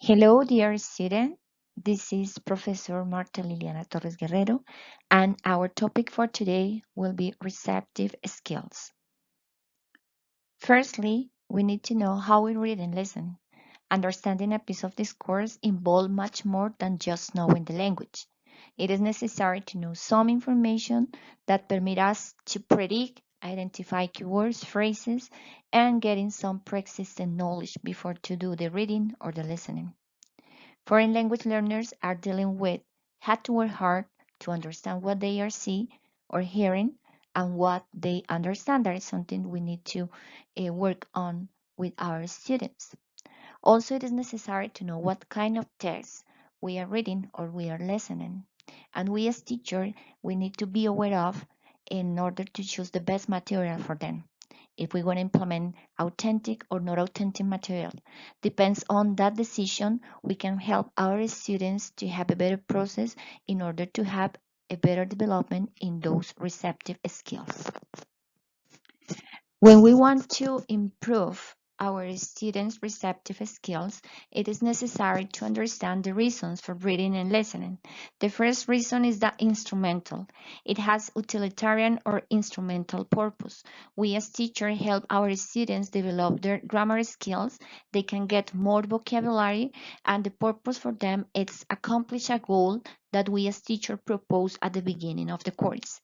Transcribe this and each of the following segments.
Hello, dear student. This is Professor Marta Liliana Torres Guerrero, and our topic for today will be receptive skills. Firstly, we need to know how we read and listen. Understanding a piece of discourse involves much more than just knowing the language. It is necessary to know some information that permit us to predict, identify keywords, phrases, and getting some pre-existing knowledge before to do the reading or the listening. Foreign language learners are dealing with had to work hard to understand what they are seeing or hearing and what they understand. That is something we need to work on with our students. Also, it is necessary to know what kind of text we are reading or we are listening. And we as teachers, we need to be aware of in order to choose the best material for them. If we want to implement authentic or not authentic material, depends on that decision. We can help our students to have a better process in order to have a better development in those receptive skills. When we want to improve our students' receptive skills, it is necessary to understand the reasons for reading and listening. The first reason is the instrumental. It has utilitarian or instrumental purpose. We as teachers help our students develop their grammar skills. They can get more vocabulary, and the purpose for them is accomplish a goal that we as teachers propose at the beginning of the course.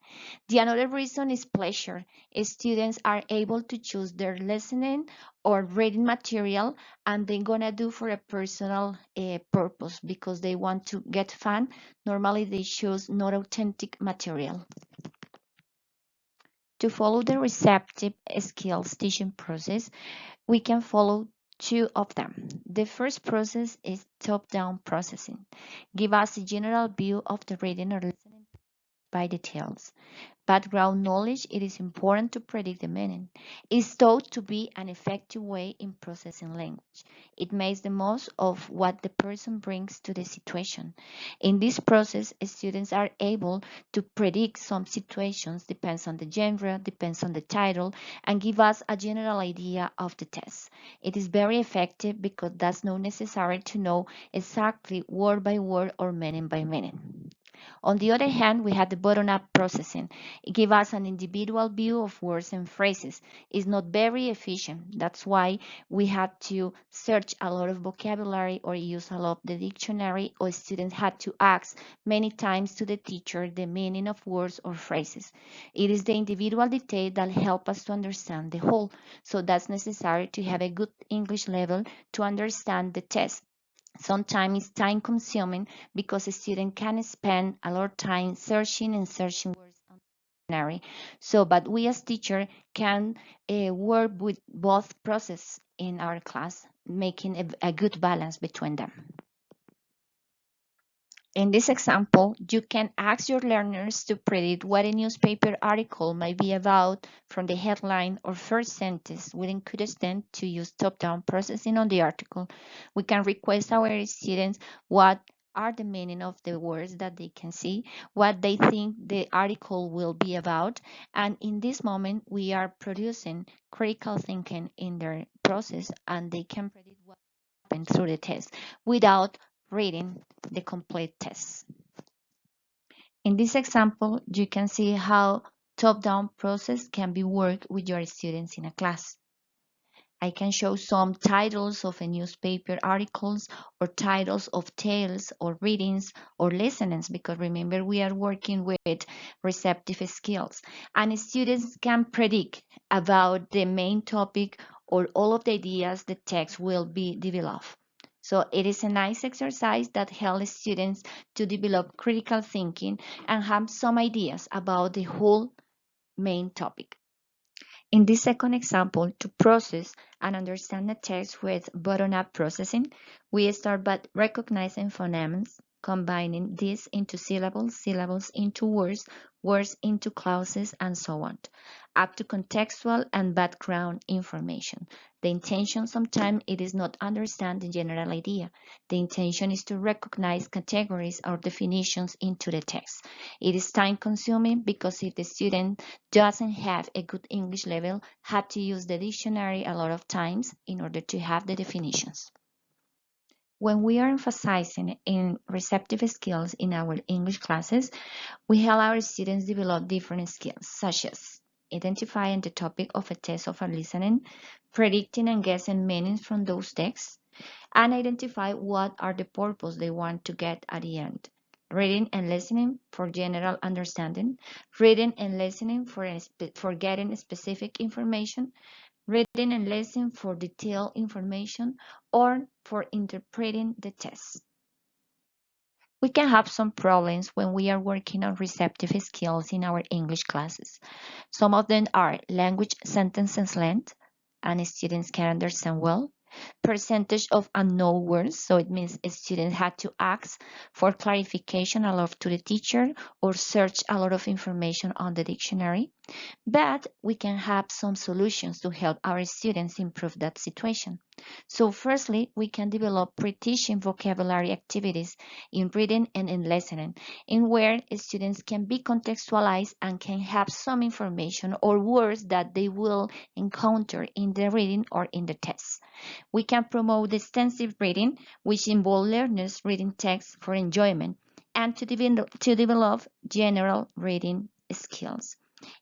The another reason is pleasure. Students are able to choose their listening or reading material, and they're gonna do for a personal purpose because they want to get fun. Normally they choose not authentic material. To follow the receptive skills teaching process, we can follow two of them. The first process is top-down processing. Give us a general view of the reading or listening by details. Background knowledge, it is important to predict the meaning. Is thought to be an effective way in processing language. It makes the most of what the person brings to the situation. In this process, students are able to predict some situations, depends on the genre, depends on the title, and give us a general idea of the test. It is very effective because that's not necessary to know exactly word by word or meaning by meaning. On the other hand, we have the bottom-up processing. It gives us an individual view of words and phrases. It's not very efficient. That's why we had to search a lot of vocabulary or use a lot of the dictionary, or students had to ask many times to the teacher the meaning of words or phrases. It is the individual detail that help us to understand the whole. So that's necessary to have a good English level to understand the test. Sometimes it's time consuming because a student can spend a lot of time searching and searching words on the dictionary. So, but we as teacher can work with both process in our class, making a good balance between them. In this example, you can ask your learners to predict what a newspaper article might be about from the headline or first sentence. We encourage them to use top-down processing on the article. We can request our students what are the meaning of the words that they can see, what they think the article will be about, and in this moment, we are producing critical thinking in their process, and they can predict what happened through the test without reading the complete test. In this example, you can see how top-down process can be worked with your students in a class. I can show some titles of a newspaper articles or titles of tales or readings or listenings, because remember we are working with receptive skills, and students can predict about the main topic or all of the ideas the text will be developed. So it is a nice exercise that helps students to develop critical thinking and have some ideas about the whole main topic. In this second example, to process and understand the text with bottom-up processing, we start by recognizing phonemes, combining these into syllables, syllables into words, words into clauses, and so on, up to contextual and background information. The intention sometimes it is not understand the general idea. The intention is to recognize categories or definitions into the text. It is time consuming because if the student doesn't have a good English level, had to use the dictionary a lot of times in order to have the definitions. When we are emphasizing in receptive skills in our English classes, we help our students develop different skills, such as identifying the topic of a test of a listening, predicting and guessing meanings from those texts, and identify what are the purpose they want to get at the end. Reading and listening for general understanding, reading and listening for getting specific information, reading and listening for detailed information, or for interpreting the test. We can have some problems when we are working on receptive skills in our English classes. Some of them are language sentences length, and students can understand well. Percentage of unknown words, so it means a student had to ask for clarification a lot to the teacher or search a lot of information on the dictionary. But we can have some solutions to help our students improve that situation. So firstly, we can develop pre-teaching vocabulary activities in reading and in listening, in where students can be contextualized and can have some information or words that they will encounter in the reading or in the test. We can promote extensive reading, which involves learners reading text for enjoyment and to develop general reading skills.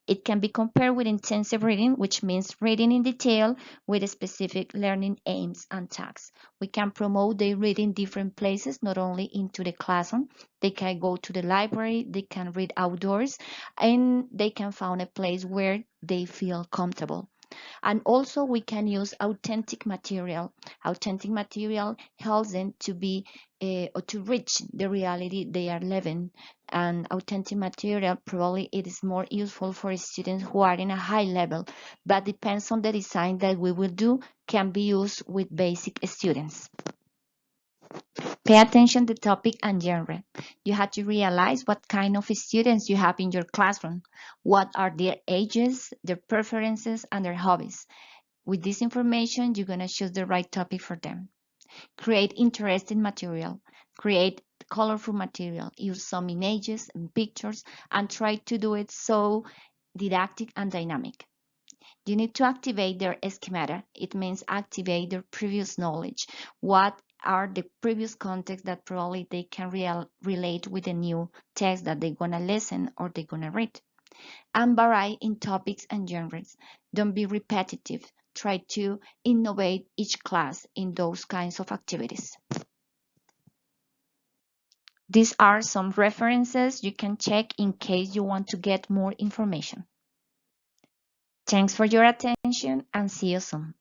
It can be compared with intensive reading, which means reading in detail with specific learning aims and tasks. We can promote their reading different places, not only into the classroom. They can go to the library, they can read outdoors, and they can find a place where they feel comfortable. And also we can use authentic material. Authentic material helps them to be or to reach the reality they are living. And authentic material probably it is more useful for students who are in a high level, but depends on the design that we will do, can be used with basic students. Pay attention to topic and genre. You have to realize what kind of students you have in your classroom. What are their ages, their preferences, and their hobbies. With this information, you're going to choose the right topic for them. Create interesting material. Create colorful material. Use some images and pictures and try to do it so didactic and dynamic. You need to activate their schemata. It means activate their previous knowledge. What are the previous contexts that probably they can relate with the new text that they're going to listen or they're going to read. And vary in topics and genres. Don't be repetitive. Try to innovate each class in those kinds of activities. These are some references you can check in case you want to get more information. Thanks for your attention and see you soon.